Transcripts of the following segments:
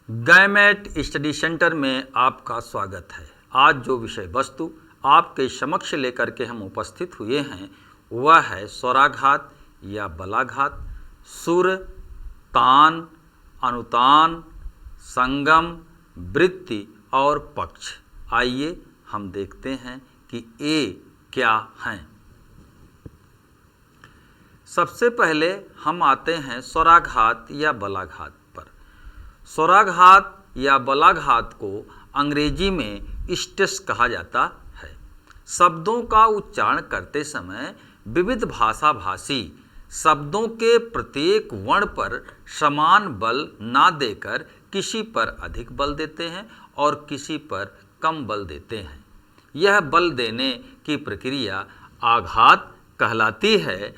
Gamete study centre में आपका स्वागत है। आज जो विषय वस्तु आपके समक्ष लेकर के हम उपस्थित हुए हैं वह है स्वराघात या बलाघात, सुर, तान, अनुतान, संगम, वृत्ति और पक्ष। आइए हम देखते हैं कि ये क्या हैं। सबसे पहले हम आते हैं स्वराघात या बलाघात पर। स्वराघात या बलाघात को अंग्रेजी में स्ट्रेस कहा जाता है। शब्दों का उच्चारण करते समय विविध भाषाभाषी शब्दों के प्रत्येक वर्ण पर समान बल ना देकर किसी पर अधिक बल देते हैं और किसी पर कम बल देते हैं। यह बल देने की प्रक्रिया आघात कहलाती है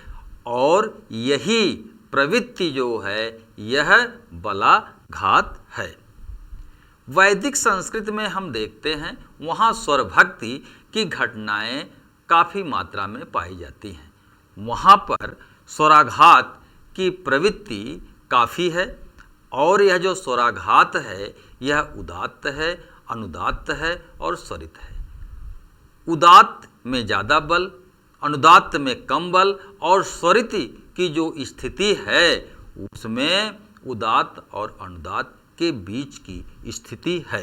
और यही प्रवृत्ति जो है यह बलाघात है। वैदिक संस्कृत में हम देखते हैं वहाँ स्वर भक्ति की घटनाएं काफ़ी मात्रा में पाई जाती हैं। वहाँ पर स्वराघात की प्रवृत्ति काफ़ी है और यह जो स्वराघात है यह उदात्त है, अनुदात्त है और स्वरित है। उदात्त में ज़्यादा बल, अनुदात्त में कम बल और स्वरित की जो स्थिति है उसमें उदात्त और अनुदात्त के बीच की स्थिति है।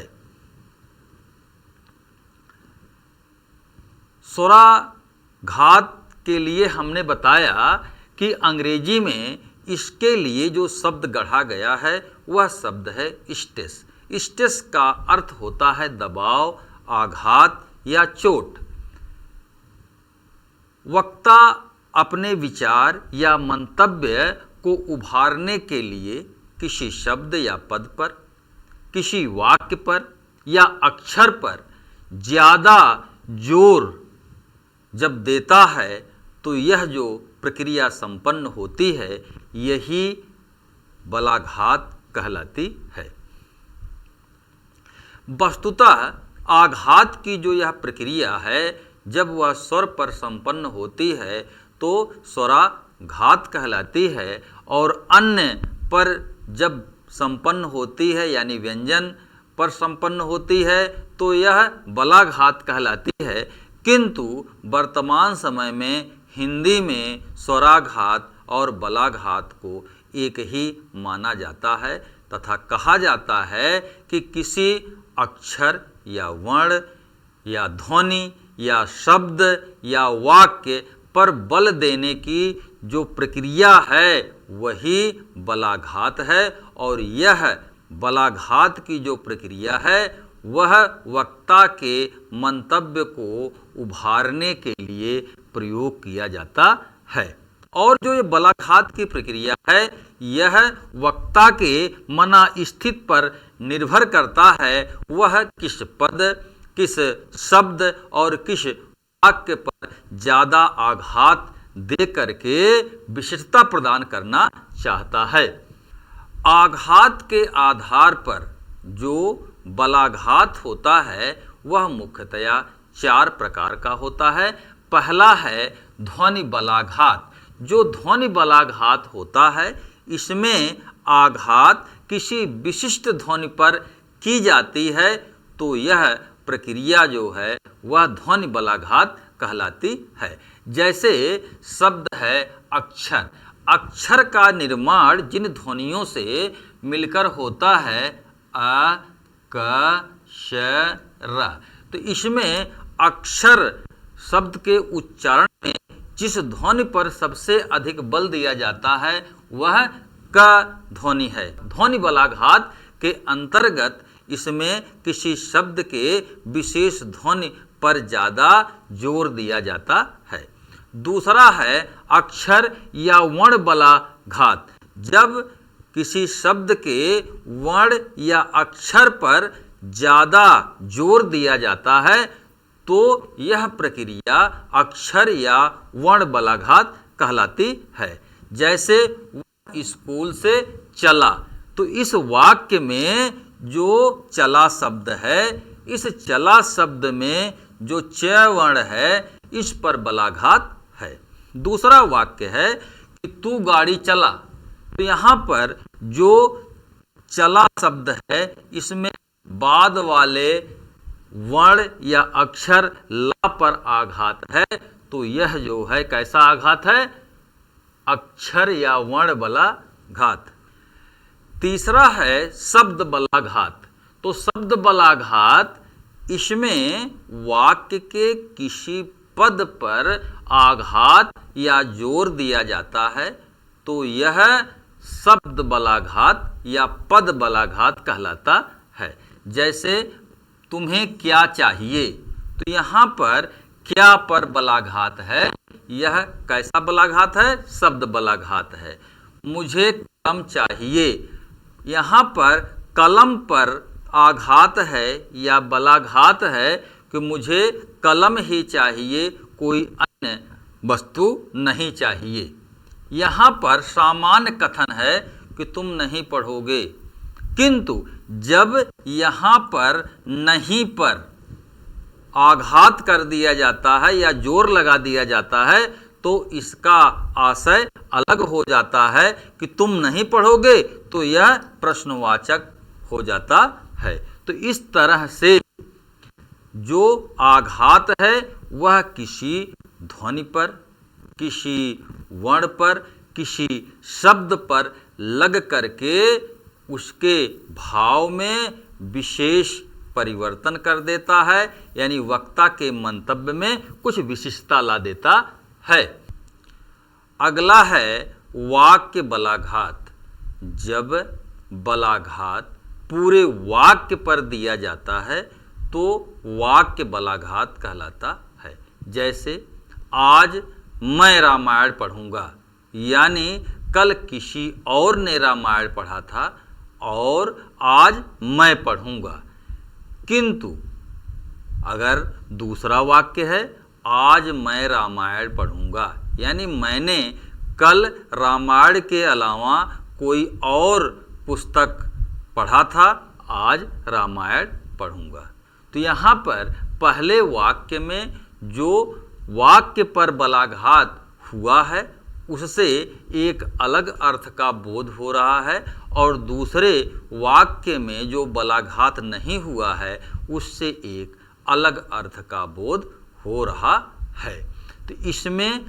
स्वराघात के लिए हमने बताया कि अंग्रेजी में इसके लिए जो शब्द गढ़ा गया है वह शब्द है स्ट्रेस। स्ट्रेस का अर्थ होता है दबाव, आघात या चोट। वक्ता अपने विचार या मंतव्य को उभारने के लिए किसी शब्द या पद पर, किसी वाक्य पर या अक्षर पर ज़्यादा जोर जब देता है तो यह जो प्रक्रिया संपन्न होती है यही बलाघात कहलाती है। वस्तुतः आघात की जो यह प्रक्रिया है जब वह स्वर पर संपन्न होती है तो स्वराघात कहलाती है और अन्य पर जब संपन्न होती है यानी व्यंजन पर संपन्न होती है तो यह बलाघात कहलाती है। किंतु वर्तमान समय में हिंदी में स्वराघात और बलाघात को एक ही माना जाता है तथा कहा जाता है कि किसी अक्षर या वर्ण या ध्वनि या शब्द या वाक्य पर बल देने की जो प्रक्रिया है वही बलाघात है और यह बलाघात की जो प्रक्रिया है वह वक्ता के मंतव्य को उभारने के लिए प्रयोग किया जाता है। और जो ये बलाघात की प्रक्रिया है यह वक्ता के मना स्थित पर निर्भर करता है, वह किस पद, किस शब्द और किस वाक्य पर ज़्यादा आघात दे करके विशिष्टता प्रदान करना चाहता है। आघात के आधार पर जो बलाघात होता है वह मुख्यतया 4 प्रकार का होता है। पहला है ध्वनि बलाघात। जो ध्वनि बलाघात होता है इसमें आघात किसी विशिष्ट ध्वनि पर की जाती है तो यह प्रक्रिया जो है वह ध्वनि बलाघात कहलाती है। जैसे शब्द है अक्षर। अक्षर का निर्माण जिन ध्वनियों से मिलकर होता है अ, क, श, र, तो इसमें अक्षर शब्द के उच्चारण में जिस ध्वनि पर सबसे अधिक बल दिया जाता है वह क ध्वनि है। ध्वनि बलाघात के अंतर्गत इसमें किसी शब्द के विशेष ध्वनि पर ज़्यादा जोर दिया जाता है। दूसरा है अक्षर या वर्ण बलाघात। जब किसी शब्द के वर्ण या अक्षर पर ज़्यादा जोर दिया जाता है तो यह प्रक्रिया अक्षर या वर्ण बलाघात कहलाती है। जैसे वह स्कूल से चला, तो इस वाक्य में जो चला शब्द है, इस चला शब्द में जो च वर्ण है इस पर बलाघात है। दूसरा वाक्य है कि तू गाड़ी चला, तो यहाँ पर जो चला शब्द है, इसमें बाद वाले वर्ण या अक्षर ला पर आघात है, तो यह जो है कैसा आघात है? अक्षर या वर्ण बलाघात। तीसरा है शब्द बलाघात। तो शब्द बलाघात, इसमें वाक्य के किसी पद पर आघात या जोर दिया जाता है, तो यह शब्द बलाघात या पद बलाघात कहलाता है। जैसे तुम्हें क्या चाहिए, तो यहाँ पर क्या पर बलाघात है, यह कैसा बलाघात है? शब्द बलाघात है। मुझे कलम चाहिए, यहाँ पर कलम पर आघात है या बलाघात है कि मुझे कलम ही चाहिए, कोई अन्य वस्तु नहीं चाहिए। यहाँ पर सामान्य कथन है कि तुम नहीं पढ़ोगे, किंतु जब यहाँ पर नहीं पर आघात कर दिया जाता है या जोर लगा दिया जाता है, तो इसका आशय अलग हो जाता है कि तुम नहीं पढ़ोगे, तो यह प्रश्नवाचक हो जाता है। तो इस तरह से जो आघात है वह किसी ध्वनि पर, किसी वर्ण पर, किसी शब्द पर लग करके उसके भाव में विशेष परिवर्तन कर देता है, यानी वक्ता के मंतव्य में कुछ विशिष्टता ला देता है। अगला है वाक्य बलाघात। जब बलाघात पूरे वाक्य पर दिया जाता है तो वाक्य बलाघात कहलाता है। जैसे आज मैं रामायण पढ़ूंगा, यानी कल किसी और ने रामायण पढ़ा था और आज मैं पढ़ूंगा। किंतु अगर दूसरा वाक्य है आज मैं रामायण पढ़ूंगा, यानी मैंने कल रामायण के अलावा कोई और पुस्तक पढ़ा था, आज रामायण पढ़ूंगा। तो यहाँ पर पहले वाक्य में जो वाक्य पर बलाघात हुआ है उससे एक अलग अर्थ का बोध हो रहा है, और दूसरे वाक्य में जो बलाघात नहीं हुआ है उससे एक अलग अर्थ का बोध हो रहा है। तो इसमें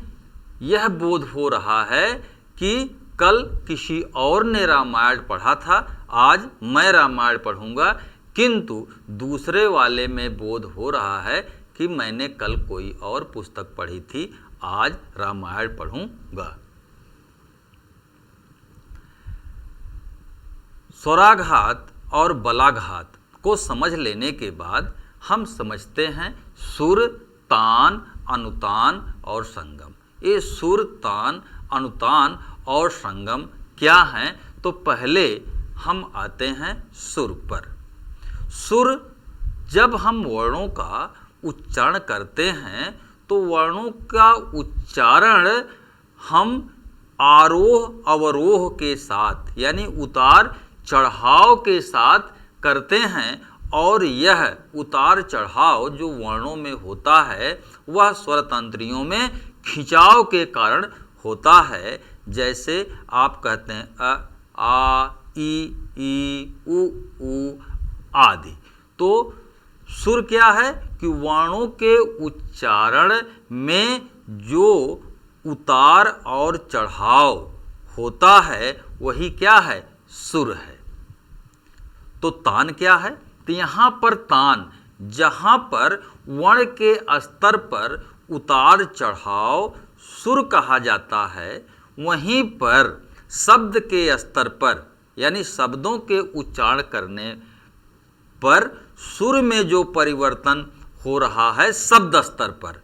यह बोध हो रहा है कि कल किसी और ने रामायण पढ़ा था, आज मैं रामायण पढ़ूंगा, किंतु दूसरे वाले में बोध हो रहा है कि मैंने कल कोई और पुस्तक पढ़ी थी, आज रामायण पढ़ूंगा। स्वराघात और बलाघात को समझ लेने के बाद हम समझते हैं सुर, तान, अनुतान और संगम। ये सुर, तान, अनुतान और संगम क्या हैं? तो पहले हम आते हैं सुर पर। सुर, जब हम वर्णों का उच्चारण करते हैं तो वर्णों का उच्चारण हम आरोह अवरोह के साथ, यानी उतार चढ़ाव के साथ करते हैं, और यह उतार चढ़ाव जो वर्णों में होता है वह स्वर तंत्रियों में खिंचाव के कारण होता है। जैसे आप कहते हैं अ, आ, ई, उ आदि। तो सुर क्या है कि वर्णों के उच्चारण में जो उतार और चढ़ाव होता है वही क्या है? सुर है। तो तान क्या है? तो यहाँ पर तान, जहाँ पर वर्ण के स्तर पर उतार चढ़ाव सुर कहा जाता है, वहीं पर शब्द के स्तर पर, यानी शब्दों के उच्चारण करने पर सुर में जो परिवर्तन हो रहा है शब्द स्तर पर,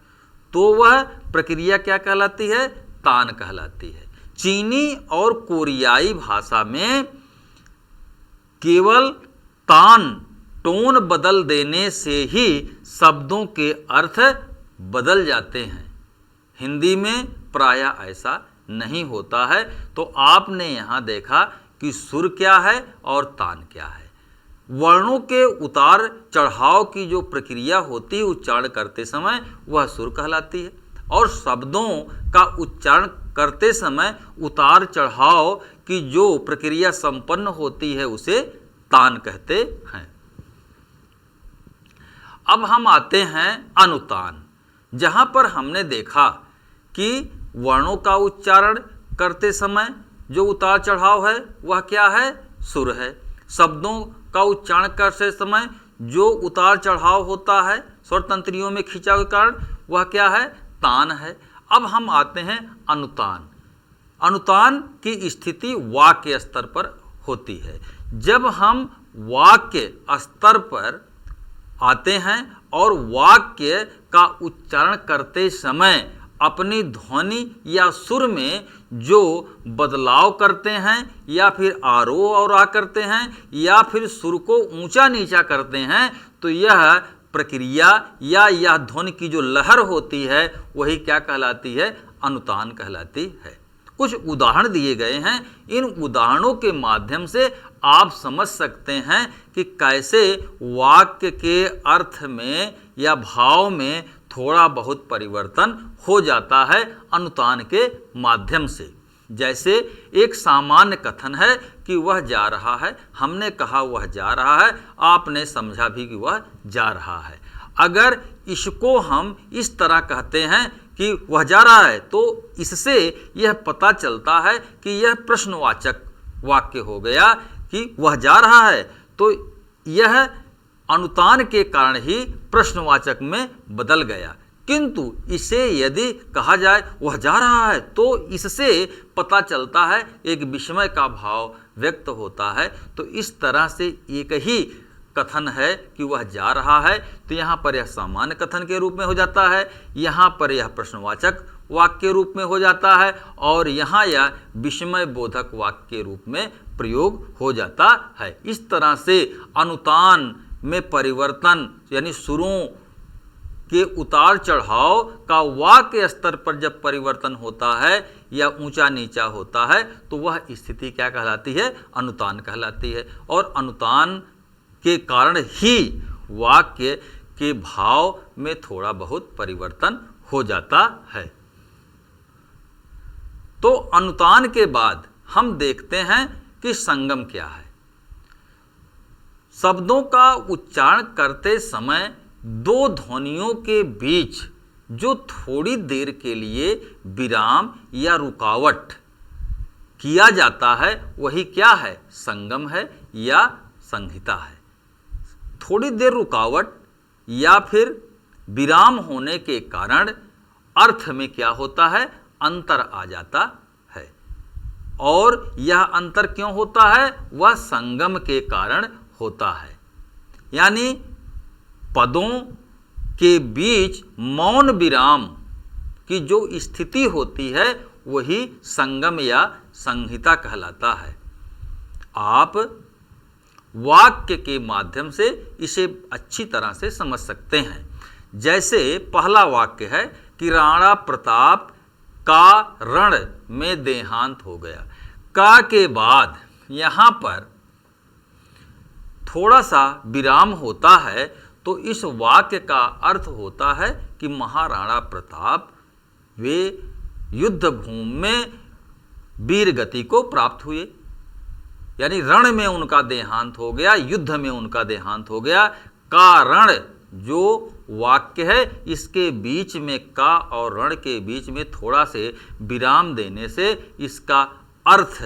तो वह प्रक्रिया क्या कहलाती है? तान कहलाती है। चीनी और कोरियाई भाषा में केवल तान टोन बदल देने से ही शब्दों के अर्थ बदल जाते हैं। हिंदी में प्रायः ऐसा नहीं होता है। तो आपने यहाँ देखा कि सुर क्या है और तान क्या है। वर्णों के उतार चढ़ाव की जो प्रक्रिया होती है उच्चारण करते समय वह सुर कहलाती है, और शब्दों का उच्चारण करते समय उतार चढ़ाव की जो प्रक्रिया संपन्न होती है उसे तान कहते हैं। अब हम आते हैं अनुतान, जहाँ पर हमने देखा कि वर्णों का उच्चारण करते समय जो उतार चढ़ाव है वह क्या है, सुर है। शब्दों का उच्चारण करते समय जो उतार चढ़ाव होता है स्वर तंत्रियों में खिंचाव के कारण वह क्या है, तान है। अब हम आते हैं अनुतान। अनुतान की स्थिति वाक्य स्तर पर होती है। जब हम वाक्य स्तर पर आते हैं और वाक्य का उच्चारण करते समय अपनी ध्वनि या सुर में जो बदलाव करते हैं या फिर आरोह अवरोह करते हैं या फिर सुर को ऊंचा नीचा करते हैं, तो यह प्रक्रिया या यह ध्वनि की जो लहर होती है वही क्या कहलाती है, अनुतान कहलाती है। कुछ उदाहरण दिए गए हैं। इन उदाहरणों के माध्यम से आप समझ सकते हैं कि कैसे वाक्य के अर्थ में या भाव में थोड़ा बहुत परिवर्तन हो जाता है अनुतान के माध्यम से। जैसे एक सामान्य कथन है कि वह जा रहा है, हमने कहा वह जा रहा है, आपने समझा भी कि वह जा रहा है। अगर इसको हम इस तरह कहते हैं कि वह जा रहा है, तो इससे यह पता चलता है कि यह प्रश्नवाचक वाक्य हो गया कि वह जा रहा है, तो यह अनुतान के कारण ही प्रश्नवाचक में बदल गया। किंतु इसे यदि कहा जाए वह जा रहा है, तो इससे पता चलता है एक विस्मय का भाव व्यक्त होता है। तो इस तरह से एक ही कथन है कि वह जा रहा है, तो यहाँ पर यह सामान्य कथन के रूप में हो जाता है, यहाँ पर यह प्रश्नवाचक वाक्य के रूप में हो जाता है और यहाँ यह विस्मय बोधक वाक्य के रूप में प्रयोग हो जाता है। इस तरह से अनुतान में परिवर्तन यानी सुरों के उतार चढ़ाव का वाक्य स्तर पर जब परिवर्तन होता है या ऊंचा नीचा होता है, तो वह स्थिति क्या कहलाती है, अनुतान कहलाती है। और अनुतान के कारण ही वाक्य के भाव में थोड़ा बहुत परिवर्तन हो जाता है। तो अनुतान के बाद हम देखते हैं कि संगम क्या है। शब्दों का उच्चारण करते समय दो ध्वनियों के बीच जो थोड़ी देर के लिए विराम या रुकावट किया जाता है वही क्या है, संगम है या संहिता है। थोड़ी देर रुकावट या फिर विराम होने के कारण अर्थ में क्या होता है, अंतर आ जाता है। और यह अंतर क्यों होता है, वह संगम के कारण होता है। यानी पदों के बीच मौन विराम की जो स्थिति होती है वही संगम या संहिता कहलाता है। आप वाक्य के माध्यम से इसे अच्छी तरह से समझ सकते हैं। जैसे पहला वाक्य है कि राणा प्रताप का रण में देहांत हो गया। का के बाद यहाँ पर थोड़ा सा विराम होता है, तो इस वाक्य का अर्थ होता है कि महाराणा प्रताप वे युद्ध भूमि में वीर गति को प्राप्त हुए, यानी रण में उनका देहांत हो गया, युद्ध में उनका देहांत हो गया। का रण जो वाक्य है, इसके बीच में का और रण के बीच में थोड़ा से विराम देने से इसका अर्थ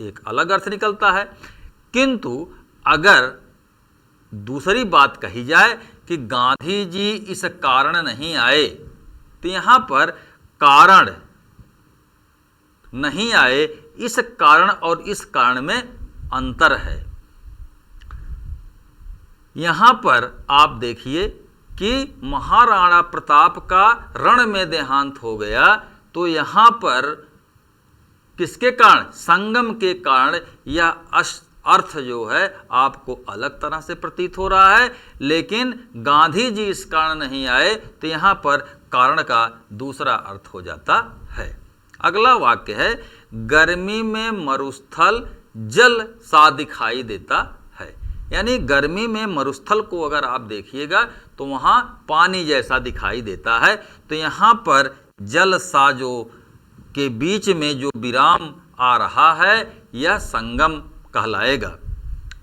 एक अलग अर्थ निकलता है। किंतु अगर दूसरी बात कही जाए कि गांधी जी इस कारण नहीं आए, तो यहाँ पर कारण नहीं आए, इस कारण और इस कारण में अंतर है। यहाँ पर आप देखिए कि महाराणा प्रताप का रण में देहांत हो गया, तो यहाँ पर किसके कारण, संगम के कारण यह अर्थ जो है आपको अलग तरह से प्रतीत हो रहा है। लेकिन गांधी जी इस कारण नहीं आए, तो यहाँ पर कारण का दूसरा अर्थ हो जाता है। अगला वाक्य है, गर्मी में मरुस्थल जल सा दिखाई देता है। यानी गर्मी में मरुस्थल को अगर आप देखिएगा तो वहाँ पानी जैसा दिखाई देता है। तो यहाँ पर जल सा जो के बीच में जो विराम आ रहा है यह संगम कहलाएगा।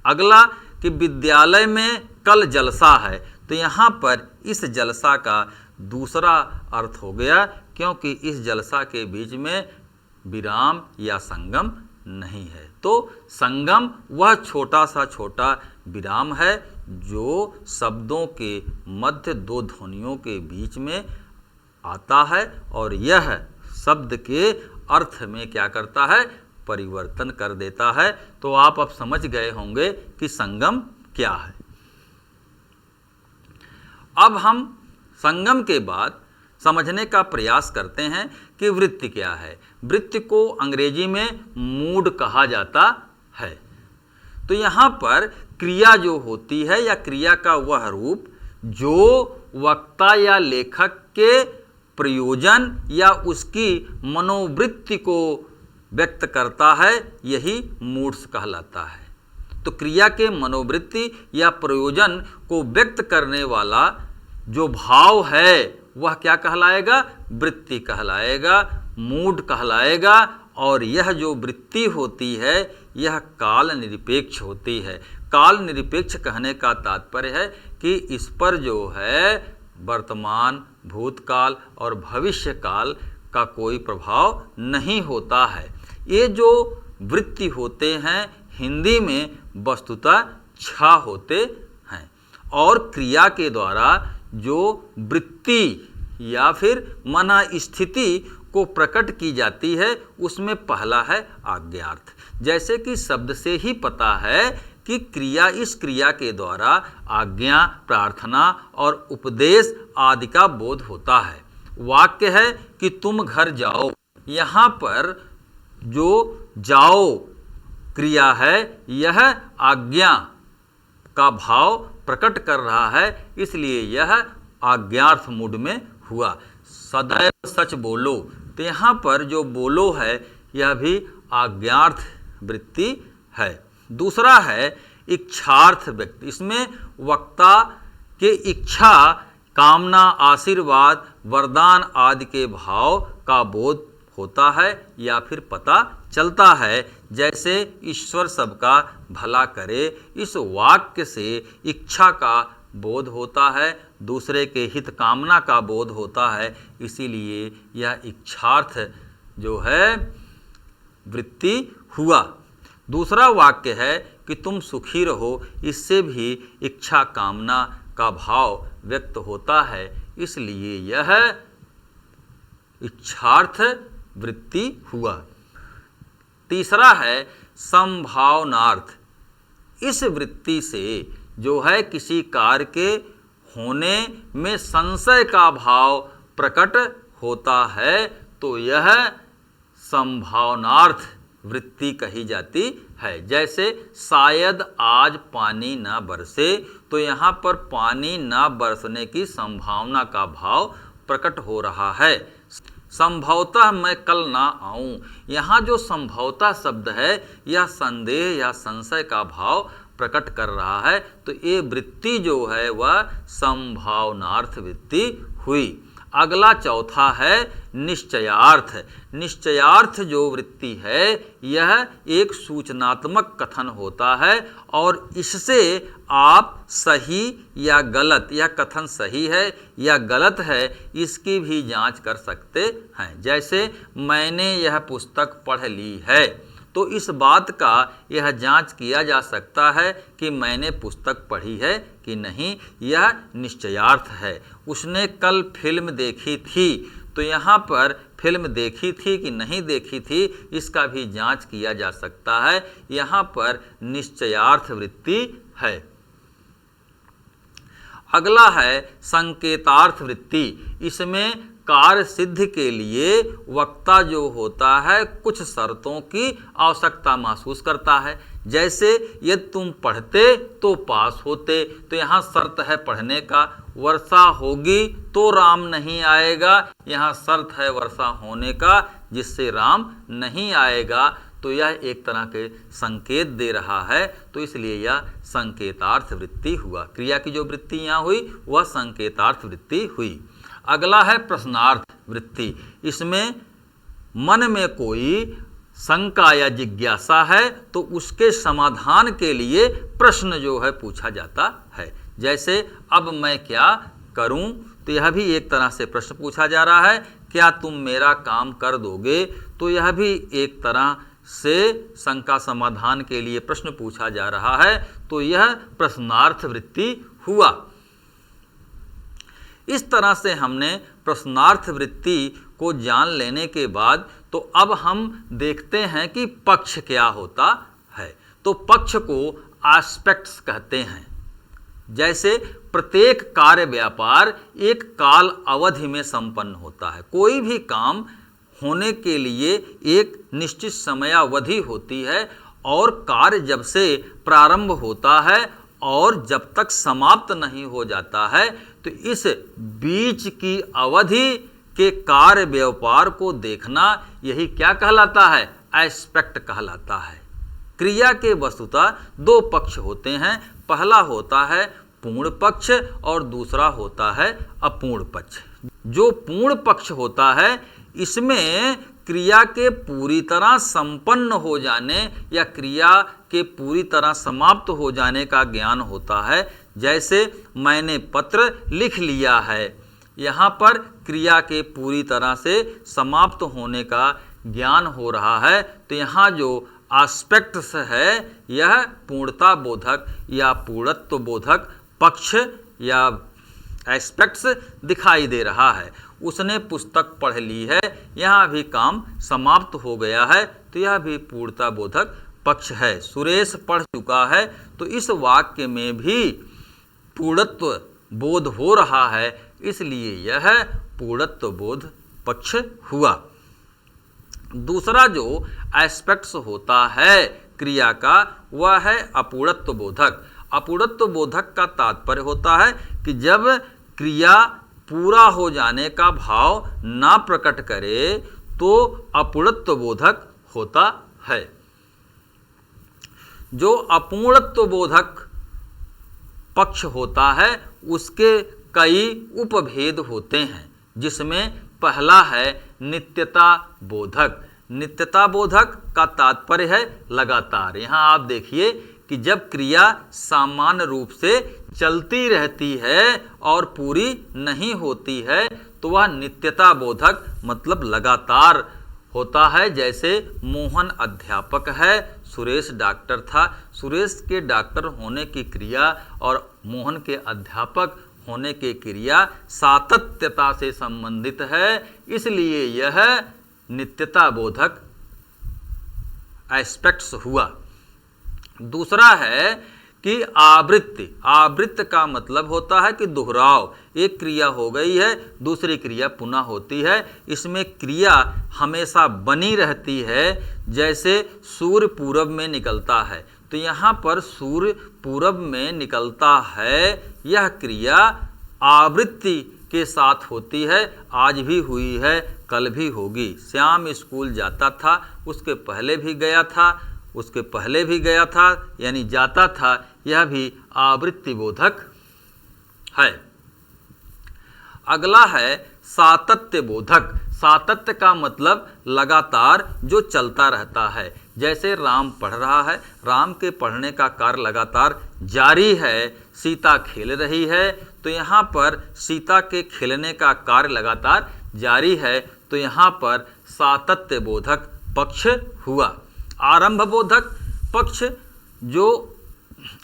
अगला कि विद्यालय में कल जलसा है, तो यहाँ पर इस जलसा का दूसरा अर्थ हो गया, क्योंकि इस जलसा के बीच में विराम या संगम नहीं है। तो संगम वह छोटा सा छोटा विराम है जो शब्दों के मध्य दो ध्वनियों के बीच में आता है और यह शब्द के अर्थ में क्या करता है, परिवर्तन कर देता है। तो आप अब समझ गए होंगे कि संगम क्या है। अब हम संगम के बाद समझने का प्रयास करते हैं कि वृत्ति क्या है। वृत्ति को अंग्रेजी में मूड कहा जाता है। तो यहाँ पर क्रिया जो होती है या क्रिया का वह रूप जो वक्ता या लेखक के प्रयोजन या उसकी मनोवृत्ति को व्यक्त करता है, यही मूड्स कहलाता है। तो क्रिया के मनोवृत्ति या प्रयोजन को व्यक्त करने वाला जो भाव है वह क्या कहलाएगा, वृत्ति कहलाएगा, मूड कहलाएगा। और यह जो वृत्ति होती है यह काल निरपेक्ष होती है। काल निरपेक्ष कहने का तात्पर्य है कि इस पर जो है वर्तमान, भूतकाल और भविष्य काल का कोई प्रभाव नहीं होता है। ये जो वृत्ति होते हैं हिंदी में वस्तुतः छा होते हैं। और क्रिया के द्वारा जो वृत्ति या फिर मना स्थिति को प्रकट की जाती है उसमें पहला है आज्ञार्थ। जैसे कि शब्द से ही पता है कि क्रिया, इस क्रिया के द्वारा आज्ञा, प्रार्थना और उपदेश आदि का बोध होता है। वाक्य है कि तुम घर जाओ, यहाँ पर जो जाओ क्रिया है यह आज्ञा का भाव प्रकट कर रहा है, इसलिए यह आज्ञार्थ मूड में हुआ। सदैव सच बोलो, तो यहाँ पर जो बोलो है यह भी आज्ञार्थ वृत्ति है। दूसरा है इच्छार्थ व्यक्ति। इसमें वक्ता के इच्छा, कामना, आशीर्वाद, वरदान आदि के भाव का बोध होता है या फिर पता चलता है। जैसे ईश्वर सबका भला करे, इस वाक्य से इच्छा का बोध होता है, दूसरे के हित कामना का बोध होता है, इसीलिए यह इच्छार्थ जो है वृत्ति हुआ। दूसरा वाक्य है कि तुम सुखी रहो, इससे भी इच्छा कामना का भाव व्यक्त होता है, इसलिए यह इच्छार्थ वृत्ति हुआ। तीसरा है संभावनार्थ। इस वृत्ति से जो है किसी कार्य के होने में संशय का भाव प्रकट होता है, तो यह संभावनार्थ वृत्ति कही जाती है। जैसे शायद आज पानी न बरसे, तो यहाँ पर पानी न बरसने की संभावना का भाव प्रकट हो रहा है। संभवतः मैं कल ना आऊं, यहाँ जो संभवतः शब्द है यह संदेह या संशय का भाव प्रकट कर रहा है। तो ये वृत्ति जो है वह संभावनार्थ वृत्ति हुई। अगला चौथा है निश्चयार्थ। निश्चयार्थ जो वृत्ति है यह एक सूचनात्मक कथन होता है और इससे आप सही या गलत, यह कथन सही है या गलत है, इसकी भी जांच कर सकते हैं। जैसे मैंने यह पुस्तक पढ़ ली है, तो इस बात का यह जांच किया जा सकता है कि मैंने पुस्तक पढ़ी है कि नहीं, यह निश्चयार्थ है। उसने कल फिल्म देखी थी, तो यहाँ पर फिल्म देखी थी कि नहीं देखी थी, इसका भी जांच किया जा सकता है, यहाँ पर निश्चयार्थ वृत्ति है। अगला है संकेतार्थ वृत्ति। इसमें कार्य सिद्धि के लिए वक्ता जो होता है कुछ शर्तों की आवश्यकता महसूस करता है। जैसे यदि तुम पढ़ते तो पास होते, तो यहाँ शर्त है पढ़ने का। वर्षा होगी तो राम नहीं आएगा, यहाँ शर्त है वर्षा होने का जिससे राम नहीं आएगा। तो यह एक तरह के संकेत दे रहा है, तो इसलिए यह संकेतार्थ वृत्ति हुआ। क्रिया की जो वृत्ति यहाँ हुई वह संकेतार्थ वृत्ति हुई। अगला है प्रश्नार्थ वृत्ति। इसमें मन में कोई शंका या जिज्ञासा है तो उसके समाधान के लिए प्रश्न जो है पूछा जाता है। जैसे अब मैं क्या करूं, तो यह भी एक तरह से प्रश्न पूछा जा रहा है। क्या तुम मेरा काम कर दोगे, तो यह भी एक तरह से शंका समाधान के लिए प्रश्न पूछा जा रहा है। तो यह प्रश्नार्थ वृत्ति हुआ। इस तरह से हमने प्रश्नार्थ वृत्ति को जान लेने के बाद तो अब हम देखते हैं कि पक्ष क्या होता है। तो पक्ष को एस्पेक्ट्स कहते हैं। जैसे प्रत्येक कार्य व्यापार एक काल अवधि में संपन्न होता है। कोई भी काम होने के लिए एक निश्चित समयावधि होती है और कार्य जब से प्रारंभ होता है और जब तक समाप्त नहीं हो जाता है, तो इस बीच की अवधि के कार्य व्यापार को देखना यही क्या कहलाता है, एस्पेक्ट कहलाता है। क्रिया के वस्तुतः दो पक्ष होते हैं। पहला होता है पूर्ण पक्ष और दूसरा होता है अपूर्ण पक्ष। जो पूर्ण पक्ष होता है इसमें क्रिया के पूरी तरह संपन्न हो जाने या क्रिया के पूरी तरह समाप्त हो जाने का ज्ञान होता है। जैसे मैंने पत्र लिख लिया है, यहाँ पर क्रिया के पूरी तरह से समाप्त होने का ज्ञान हो रहा है। तो यहाँ जो एस्पेक्ट्स है यह पूर्णता बोधक या पूर्णत्व बोधक पक्ष या एस्पेक्ट्स दिखाई दे रहा है। उसने पुस्तक पढ़ ली है, यहाँ भी काम समाप्त हो गया है, तो यह भी पूर्णता बोधक पक्ष है। सुरेश पढ़ चुका है, तो इस वाक्य में भी पूर्णत्व बोध हो रहा है, इसलिए यह पूर्णत्व बोध पक्ष हुआ। दूसरा जो एस्पेक्ट्स होता है क्रिया का वह है अपूर्णत्व बोधक। अपूर्णत्व बोधक का तात्पर्य होता है कि जब क्रिया पूरा हो जाने का भाव ना प्रकट करे तो अपूर्णत्व बोधक होता है। जो अपूर्णत्व बोधक पक्ष होता है उसके कई उपभेद होते हैं, जिसमें पहला है नित्यता बोधक। नित्यता बोधक का तात्पर्य है लगातार। यहाँ आप देखिए कि जब क्रिया सामान्य रूप से चलती रहती है और पूरी नहीं होती है तो वह नित्यता बोधक मतलब लगातार होता है। जैसे मोहन अध्यापक है, सुरेश डॉक्टर था। सुरेश के डॉक्टर होने की क्रिया और मोहन के अध्यापक होने की क्रिया सातत्यता से संबंधित है, इसलिए यह नित्यता बोधक एस्पेक्ट्स हुआ। दूसरा है कि आवृत्ति। आवृत्ति का मतलब होता है कि दोहराव। एक क्रिया हो गई है, दूसरी क्रिया पुनः होती है। इसमें क्रिया हमेशा बनी रहती है। जैसे सूर्य पूरब में निकलता है, तो यहाँ पर सूर्य पूरब में निकलता है, यह क्रिया आवृत्ति के साथ होती है। आज भी हुई है, कल भी होगी। श्याम स्कूल जाता था, उसके पहले भी गया था, उसके पहले भी गया था, यानी जाता था। यह भी आवृत्ति बोधक है। अगला है सातत्य बोधक। सातत्य का मतलब लगातार जो चलता रहता है। जैसे राम पढ़ रहा है, राम के पढ़ने का कार्य लगातार जारी है। सीता खेल रही है, तो यहाँ पर सीता के खेलने का कार्य लगातार जारी है, तो यहाँ पर सातत्य बोधक पक्ष हुआ। आरंभ बोधक पक्ष जो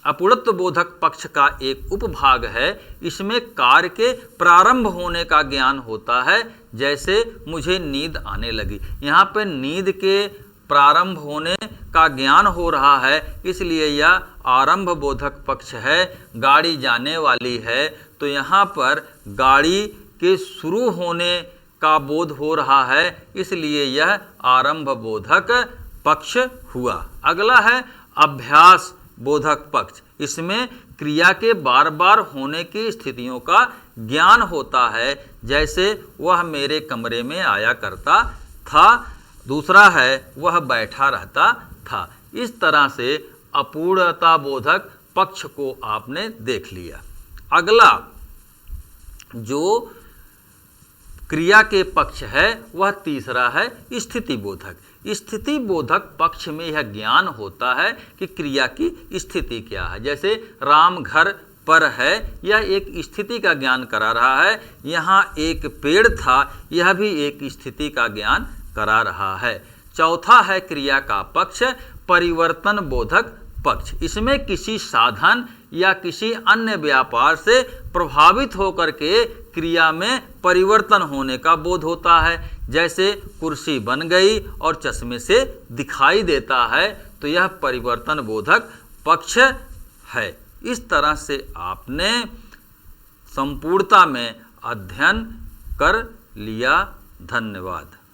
अपूर्णत्व बोधक पक्ष का एक उपभाग है, इसमें कार्य के प्रारंभ होने का ज्ञान होता है। जैसे मुझे नींद आने लगी, यहाँ पे नींद के प्रारंभ होने का ज्ञान हो रहा है, इसलिए यह आरंभ बोधक पक्ष है। गाड़ी जाने वाली है, तो यहाँ पर गाड़ी के शुरू होने का बोध हो रहा है, इसलिए यह आरंभ बोधक पक्ष हुआ। अगला है अभ्यास बोधक पक्ष। इसमें क्रिया के बार बार होने की स्थितियों का ज्ञान होता है। जैसे वह मेरे कमरे में आया करता था, दूसरा है वह बैठा रहता था। इस तरह से अपूर्णता बोधक पक्ष को आपने देख लिया। अगला जो क्रिया के पक्ष है वह तीसरा है स्थिति बोधक। स्थिति बोधक पक्ष में यह ज्ञान होता है कि क्रिया की स्थिति क्या है। जैसे राम घर पर है, यह एक स्थिति का ज्ञान करा रहा है। यहाँ एक पेड़ था, यह भी एक स्थिति का ज्ञान करा रहा है। चौथा है क्रिया का पक्ष परिवर्तन बोधक पक्ष। इसमें किसी साधन या किसी अन्य व्यापार से प्रभावित होकर के क्रिया में परिवर्तन होने का बोध होता है। जैसे कुर्सी बन गई और चश्मे से दिखाई देता है, तो यह परिवर्तन बोधक पक्ष है। इस तरह से आपने संपूर्णता में अध्ययन कर लिया। धन्यवाद।